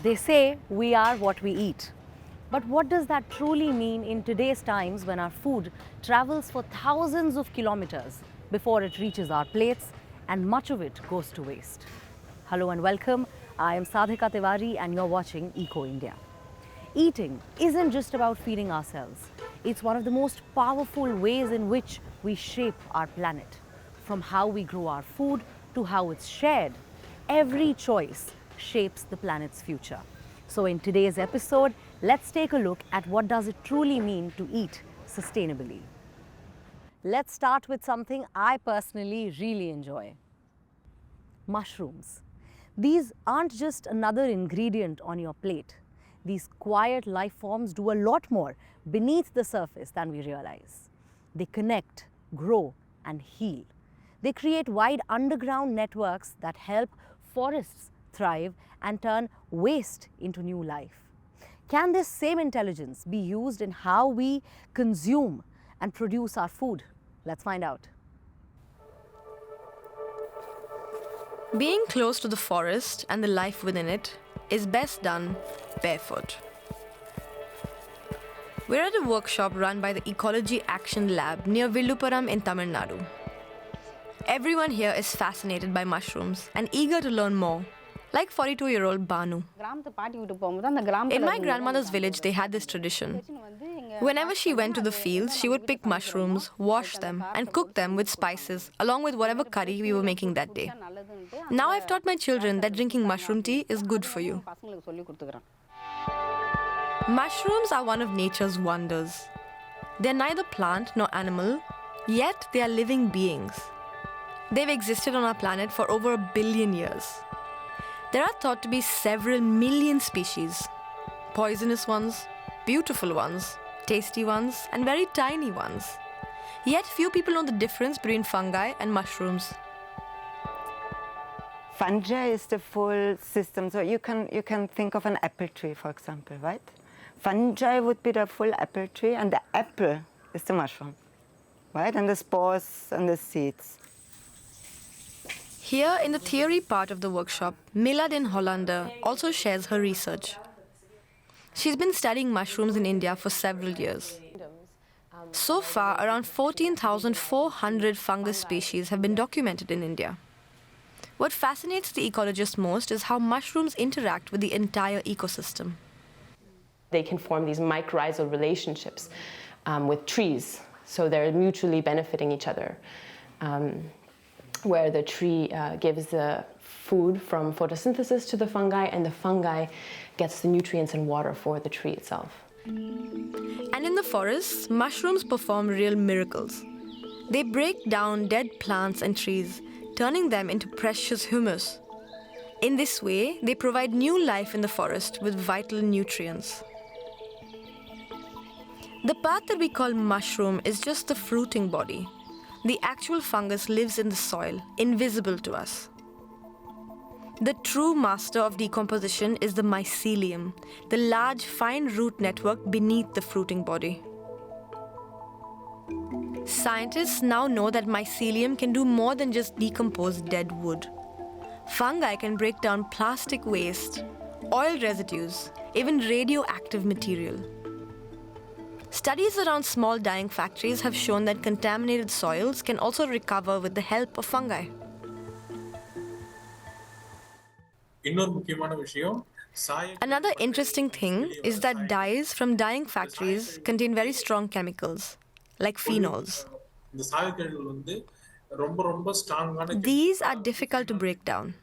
They say we are what we eat. But what does that truly mean in today's times when our food travels for thousands of kilometers before it reaches our plates and much of it goes to waste? Hello and welcome. I am Sadhika Tiwari and you're watching Eco India. Eating isn't just about feeding ourselves. It's one of the most powerful ways in which we shape our planet. From how we grow our food to how it's shared, every choice shapes the planet's future. So in today's episode, let's take a look at what does it truly mean to eat sustainably. Let's start with something I personally really enjoy. Mushrooms. These aren't just another ingredient on your plate. These quiet life forms do a lot more beneath the surface than we realize. They connect, grow, and heal. They create wide underground networks that help forests thrive and turn waste into new life. Can this same intelligence be used in how we consume and produce our food? Let's find out. Being close to the forest and the life within it is best done barefoot. We're at a workshop run by the Ecology Action Lab near Villupuram in Tamil Nadu. Everyone here is fascinated by mushrooms and eager to learn more, like 42-year-old Banu. In my grandmother's village, they had this tradition. Whenever she went to the fields, she would pick mushrooms, wash them, and cook them with spices, along with whatever curry we were making that day. Now I've taught my children that drinking mushroom tea is good for you. Mushrooms are one of nature's wonders. They're neither plant nor animal, yet they are living beings. They've existed on our planet for over 1 billion years. There are thought to be several million species. Poisonous ones, beautiful ones, tasty ones, and very tiny ones. Yet few people know the difference between fungi and mushrooms. Fungi is the full system. So you can think of an apple tree, for example, right? Fungi would be the full apple tree, and the apple is the mushroom, right? And the spores and the seeds. Here in the theory part of the workshop, Mila den Hollander also shares her research. She's been studying mushrooms in India for several years. So far, around 14,400 fungus species have been documented in India. What fascinates the ecologist most is how mushrooms interact with the entire ecosystem. They can form these mycorrhizal relationships with trees, so they're mutually benefiting each other. Where the tree gives the food from photosynthesis to the fungi, and the fungi gets the nutrients and water for the tree itself. And in the forests, mushrooms perform real miracles. They break down dead plants and trees, turning them into precious humus. In this way, they provide new life in the forest with vital nutrients. The part that we call mushroom is just the fruiting body. The actual fungus lives in the soil, invisible to us. The true master of decomposition is the mycelium, the large fine root network beneath the fruiting body. Scientists now know that mycelium can do more than just decompose dead wood. Fungi can break down plastic waste, oil residues, even radioactive material. Studies around small dyeing factories have shown that contaminated soils can also recover with the help of fungi. Another interesting thing is that dyes from dyeing factories contain very strong chemicals, like phenols. These are difficult to break down.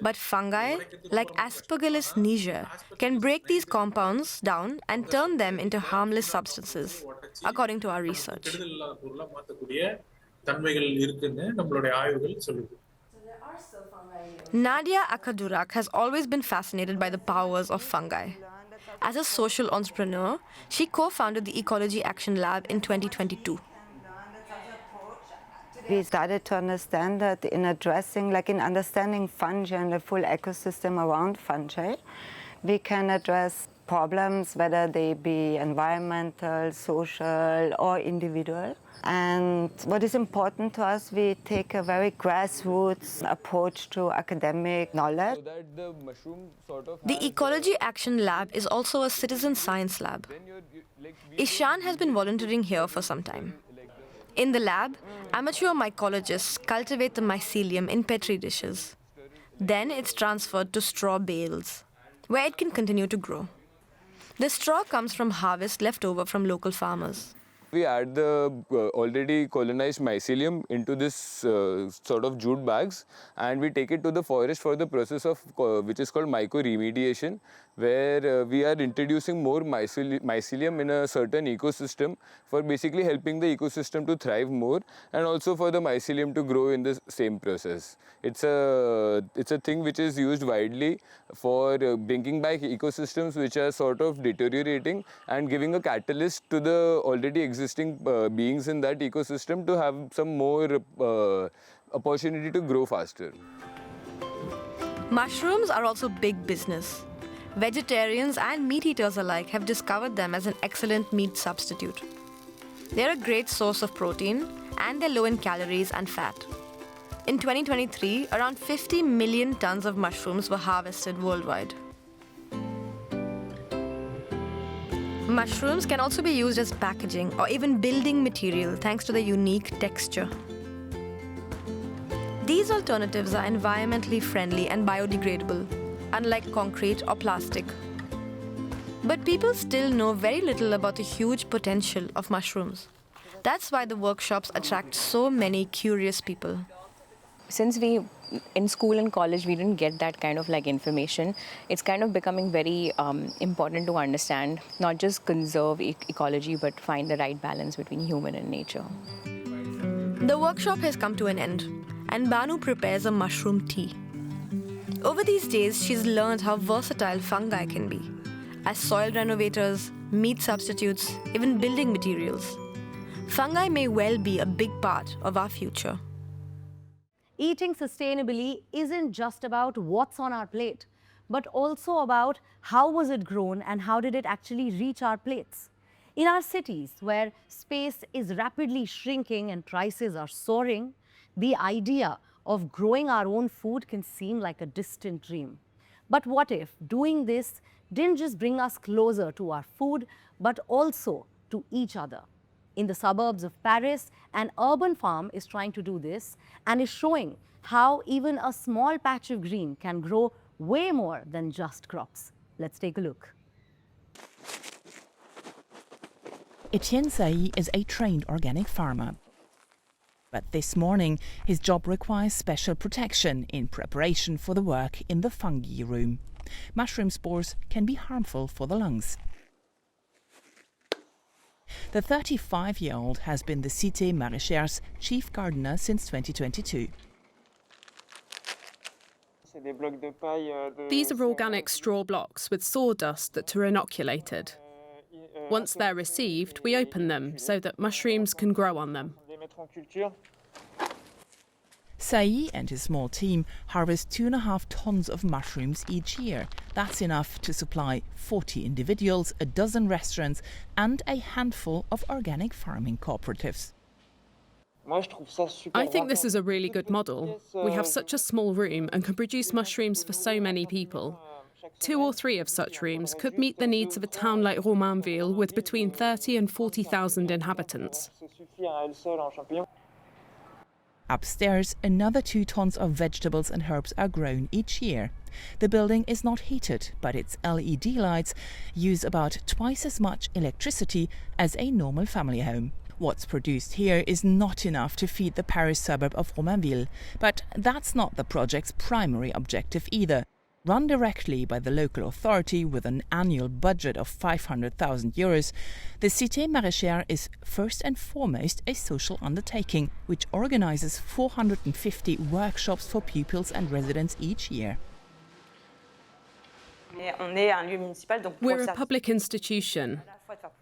But fungi, like Aspergillus niger, can break these compounds down and turn them into harmless substances, according to our research. Nadia Akadurak has always been fascinated by the powers of fungi. As a social entrepreneur, she co-founded the Ecology Action Lab in 2022. We started to understand that in addressing, like in understanding fungi and the full ecosystem around fungi, we can address problems, whether they be environmental, social, or individual. And what is important to us, we take a very grassroots approach to academic knowledge. So that the mushroom sort of The Ecology Action Lab is also a citizen science lab. Ishan has been volunteering here for some time. In the lab, amateur mycologists cultivate the mycelium in petri dishes. Then it's transferred to straw bales, where it can continue to grow. The straw comes from harvest left over from local farmers. we add the already colonized mycelium into this sort of jute bags, and we take it to the forest for the process of which is called myco-remediation, where we are introducing more mycelium in a certain ecosystem for basically helping the ecosystem to thrive more, and also for the mycelium to grow in the same process. It's a thing which is used widely for bringing back ecosystems which are sort of deteriorating and giving a catalyst to the already existing beings in that ecosystem to have some more opportunity to grow faster. Mushrooms are also big business. Vegetarians and meat eaters alike have discovered them as an excellent meat substitute. They're a great source of protein, and they're low in calories and fat. In 2023, around 50 million tons of mushrooms were harvested worldwide. Mushrooms can also be used as packaging or even building material thanks to their unique texture. These alternatives are environmentally friendly and biodegradable, unlike concrete or plastic. But people still know very little about the huge potential of mushrooms. That's why the workshops attract so many curious people. Since in school and college, we didn't get that kind of information, it's kind of becoming very important to understand, not just conserve ecology, but find the right balance between human and nature. The workshop has come to an end, and Banu prepares a mushroom tea. Over these days, she's learned how versatile fungi can be, as soil renovators, meat substitutes, even building materials. Fungi may well be a big part of our future. Eating sustainably isn't just about what's on our plate, but also about how was it grown and how did it actually reach our plates. In our cities, where space is rapidly shrinking and prices are soaring, the idea of growing our own food can seem like a distant dream. But what if doing this didn't just bring us closer to our food, but also to each other? In the suburbs of Paris, an urban farm is trying to do this and is showing how even a small patch of green can grow way more than just crops. Let's take a look. Etienne Sailly is a trained organic farmer. But this morning, his job requires special protection in preparation for the work in the fungi room. Mushroom spores can be harmful for the lungs. The 35-year-old has been the Cité Maraîchère's chief gardener since 2022. These are organic straw blocks with sawdust that are inoculated. Once they're received, we open them so that mushrooms can grow on them. Sailly and his small team harvest 2.5 tons of mushrooms each year. That's enough to supply 40 individuals, a dozen restaurants and a handful of organic farming cooperatives. I think this is a really good model. We have such a small room and can produce mushrooms for so many people. 2 or 3 of such rooms could meet the needs of a town like Romainville with between 30 and 40,000 inhabitants. Upstairs, another 2 tons of vegetables and herbs are grown each year. The building is not heated, but its LED lights use about twice as much electricity as a normal family home. What's produced here is not enough to feed the Paris suburb of Romainville, but that's not the project's primary objective either. Run directly by the local authority with an annual budget of 500,000 euros, the Cité Maraîchère is first and foremost a social undertaking, which organises 450 workshops for pupils and residents each year. We're a public institution.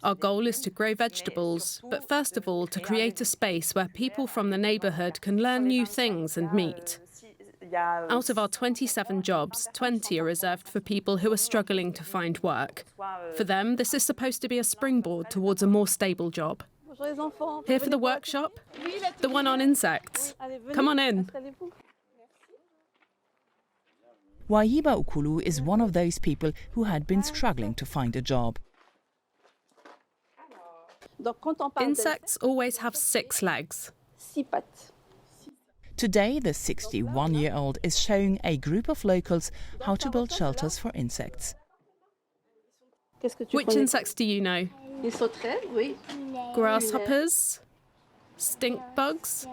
Our goal is to grow vegetables, but first of all to create a space where people from the neighbourhood can learn new things and meet. Out of our 27 jobs, 20 are reserved for people who are struggling to find work. For them, this is supposed to be a springboard towards a more stable job. Here for the workshop? The one on insects. Come on in. Wahiba Ukulu is one of those people who had been struggling to find a job. Insects always have 6 legs. Today, the 61-year-old is showing a group of locals how to build shelters for insects. Which insects do you know? Grasshoppers? Stink bugs?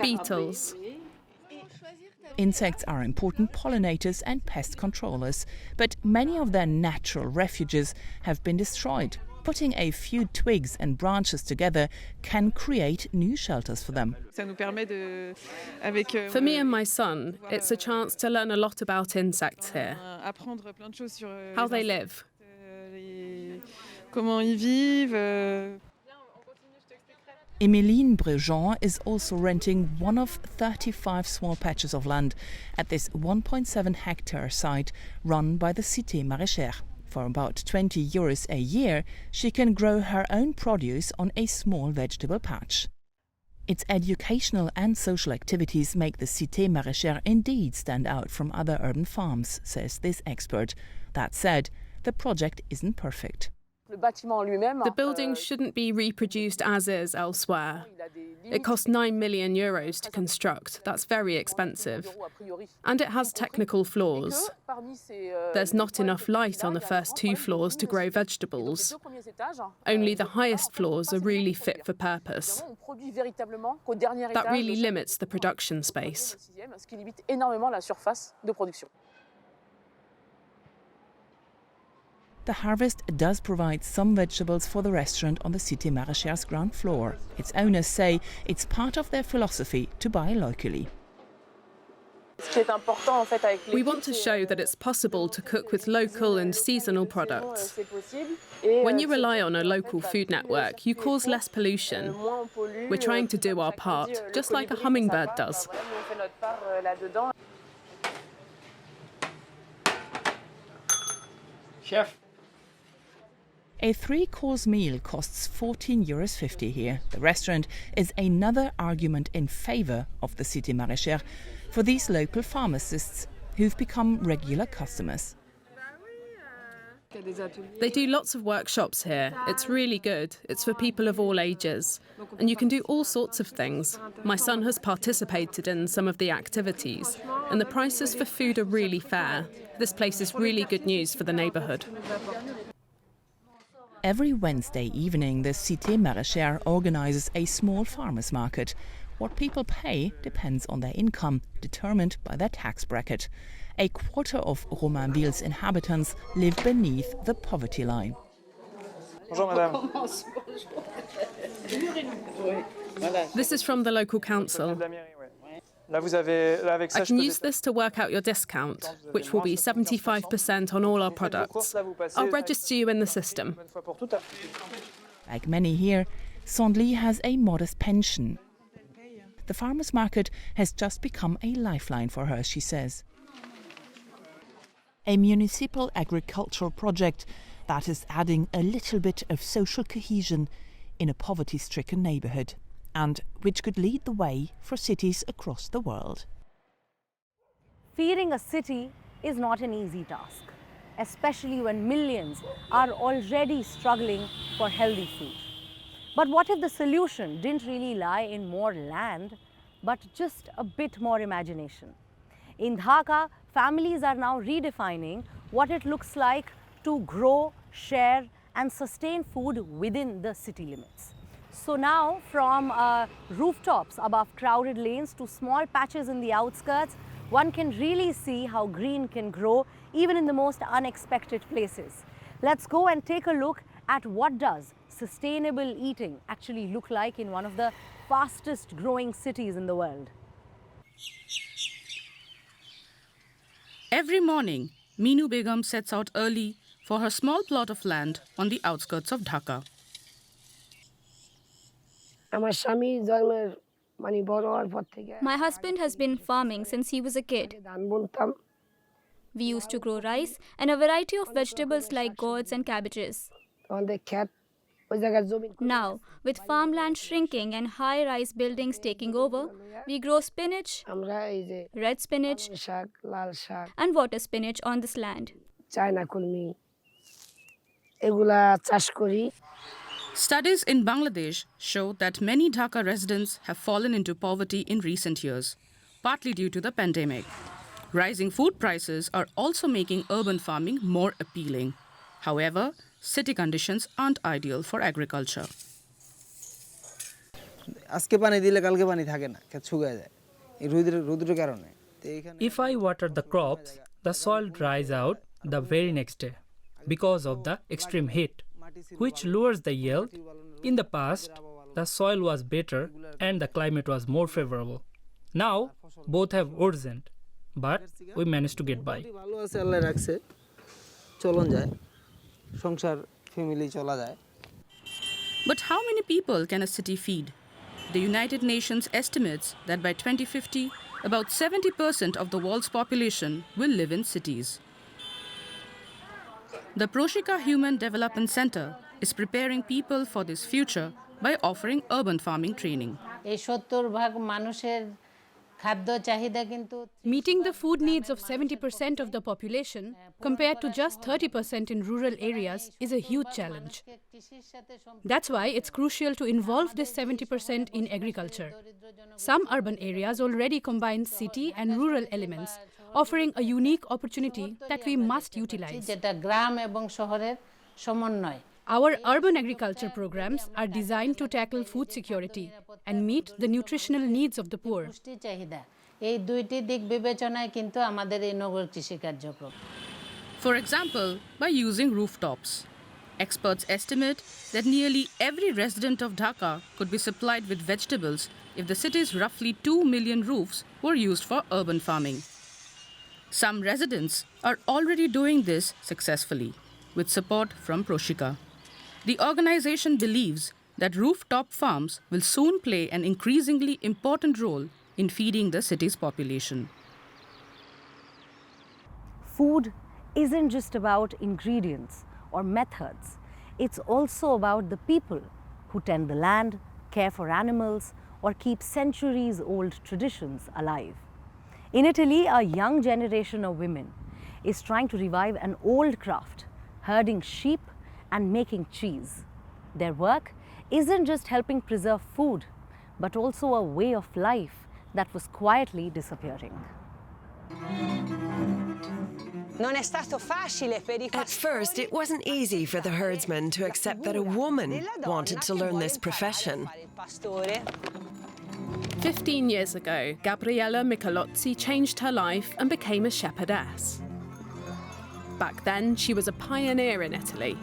Beetles? Insects are important pollinators and pest controllers, but many of their natural refuges have been destroyed. Putting a few twigs and branches together can create new shelters for them. For me and my son, it's a chance to learn a lot about insects here. How they live. Emeline Brejean is also renting one of 35 small patches of land at this 1.7 hectare site run by the Cité Maraîchère. For about €20 a year, she can grow her own produce on a small vegetable patch. Its educational and social activities make the Cité Maraîchère indeed stand out from other urban farms, says this expert. That said, the project isn't perfect. The building shouldn't be reproduced as is elsewhere. It cost €9 million to construct. That's very expensive. And it has technical flaws. There's not enough light on the first 2 floors to grow vegetables. Only the highest floors are really fit for purpose. That really limits the production space. The harvest does provide some vegetables for the restaurant on the Cité Maraîchère's ground floor. Its owners say it's part of their philosophy to buy locally. We want to show that it's possible to cook with local and seasonal products. When you rely on a local food network, you cause less pollution. We're trying to do our part, just like a hummingbird does. Chef. A 3-course meal costs €14.50 here. The restaurant is another argument in favour of the Cité Maraîchère for these local pharmacists who've become regular customers. They do lots of workshops here. It's really good. It's for people of all ages. And you can do all sorts of things. My son has participated in some of the activities. And the prices for food are really fair. This place is really good news for the neighbourhood. Every Wednesday evening, the Cité Maraîchère organises a small farmers' market. What people pay depends on their income, determined by their tax bracket. A quarter of Romainville's inhabitants live beneath the poverty line. Bonjour, madame. This is from the local council. I can use this to work out your discount, which will be 75% on all our products. I'll register you in the system. Like many here, Sandli has a modest pension. The farmers' market has just become a lifeline for her, she says. A municipal agricultural project that is adding a little bit of social cohesion in a poverty-stricken neighbourhood, and which could lead the way for cities across the world. Feeding a city is not an easy task, especially when millions are already struggling for healthy food. But what if the solution didn't really lie in more land, but just a bit more imagination? In Dhaka, families are now redefining what it looks like to grow, share, and sustain food within the city limits. So now, from rooftops above crowded lanes to small patches in the outskirts, one can really see how green can grow even in the most unexpected places. Let's go and take a look at what does sustainable eating actually look like in one of the fastest growing cities in the world. Every morning, Meenu Begum sets out early for her small plot of land on the outskirts of Dhaka. আমার স্বামী জন্মের My husband has been farming since he was a kid. We used to grow rice and a variety of vegetables like gourds and cabbages. Now, with farmland shrinking and high-rise buildings taking over, we grow spinach, red spinach, and water spinach on this land. Studies in Bangladesh show that many Dhaka residents have fallen into poverty in recent years, partly due to the pandemic. Rising food prices are also making urban farming more appealing. However, city conditions aren't ideal for agriculture. If I water the crops, the soil dries out the very next day because of the extreme heat, which lowers the yield. In the past, the soil was better and the climate was more favorable. Now, both have worsened, but we managed to get by. But how many people can a city feed? The United Nations estimates that by 2050, about 70% of the world's population will live in cities. The Proshika Human Development Center is preparing people for this future by offering urban farming training. Meeting the food needs of 70% of the population compared to just 30% in rural areas is a huge challenge. That's why it's crucial to involve this 70% in agriculture. Some urban areas already combine city and rural elements, offering a unique opportunity that we must utilize. Our urban agriculture programs are designed to tackle food security and meet the nutritional needs of the poor. For example, by using rooftops. Experts estimate that nearly every resident of Dhaka could be supplied with vegetables if the city's roughly 2 million roofs were used for urban farming. Some residents are already doing this successfully, with support from Proshika. The organization believes that rooftop farms will soon play an increasingly important role in feeding the city's population. Food isn't just about ingredients or methods. It's also about the people who tend the land, care for animals, or keep centuries-old traditions alive. In Italy, a young generation of women is trying to revive an old craft, herding sheep and making cheese. Their work isn't just helping preserve food, but also a way of life that was quietly disappearing. At first, it wasn't easy for the herdsmen to accept that a woman wanted to learn this profession. 15 years ago, Gabriella Michelozzi changed her life and became a shepherdess. Back then, she was a pioneer in Italy.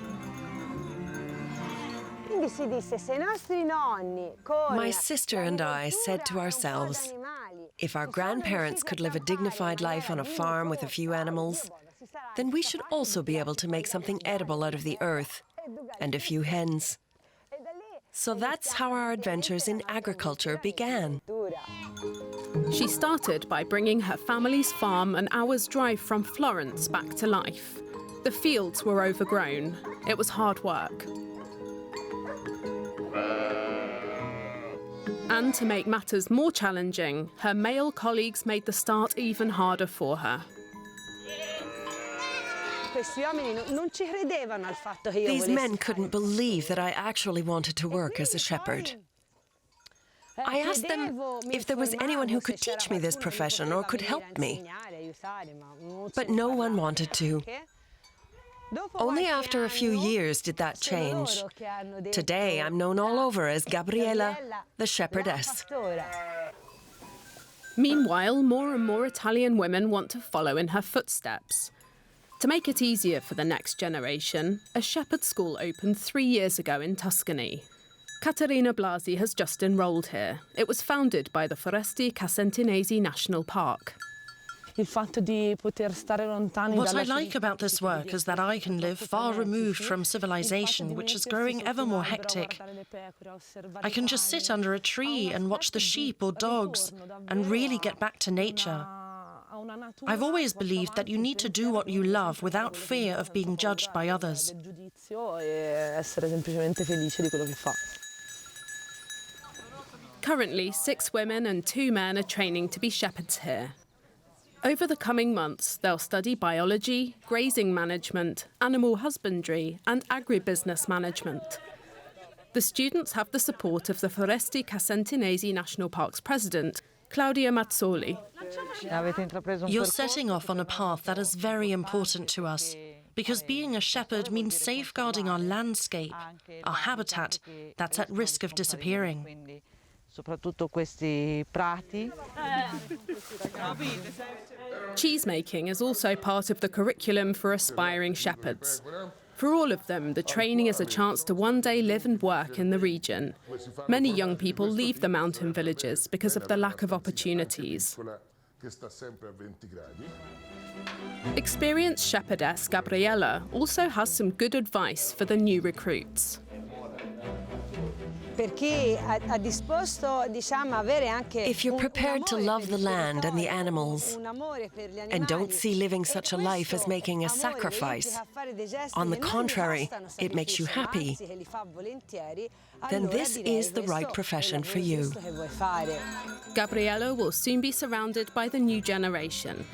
My sister and I said to ourselves, if our grandparents could live a dignified life on a farm with a few animals, then we should also be able to make something edible out of the earth and a few hens. So that's how our adventures in agriculture began. She started by bringing her family's farm an hour's drive from Florence back to life. The fields were overgrown. It was hard work. And to make matters more challenging, her male colleagues made the start even harder for her. These men couldn't believe that I actually wanted to work as a shepherd. I asked them if there was anyone who could teach me this profession or could help me. But no one wanted to. Only after a few years did that change. Today, I'm known all over as Gabriella, the shepherdess. Meanwhile, more and more Italian women want to follow in her footsteps. To make it easier for the next generation, a shepherd school opened 3 years ago in Tuscany. Caterina Blasi has just enrolled here. It was founded by the Foresti Casentinesi National Park. What I like about this work is that I can live far removed from civilization, which is growing ever more hectic. I can just sit under a tree and watch the sheep or dogs and really get back to nature. I've always believed that you need to do what you love without fear of being judged by others. Currently, 6 women and 2 men are training to be shepherds here. Over the coming months, they'll study biology, grazing management, animal husbandry, and agribusiness management. The students have the support of the Foresti Casentinesi National Park's president, Claudia Mazzoli. You're setting off on a path that is very important to us, because being a shepherd means safeguarding our landscape, our habitat that's at risk of disappearing. Cheese making is also part of the curriculum for aspiring shepherds. For all of them, the training is a chance to one day live and work in the region. Many young people leave the mountain villages because of the lack of opportunities. Experienced shepherdess Gabriella also has some good advice for the new recruits. If you're prepared to love the land and the animals, and don't see living such a life as making a sacrifice, on the contrary, it makes you happy, then this is the right profession for you. Gabriella will soon be surrounded by the new generation.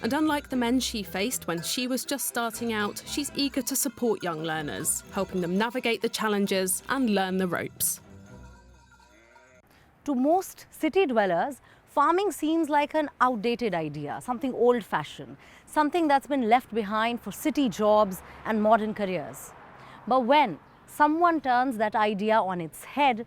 And unlike the men she faced when she was just starting out, she's eager to support young learners, helping them navigate the challenges and learn the ropes. To most city dwellers, farming seems like an outdated idea, something old-fashioned, something that's been left behind for city jobs and modern careers. But when someone turns that idea on its head,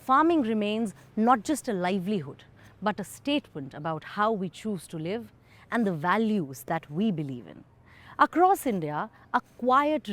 farming remains not just a livelihood, but a statement about how we choose to live and the values that we believe in. Across India, a quiet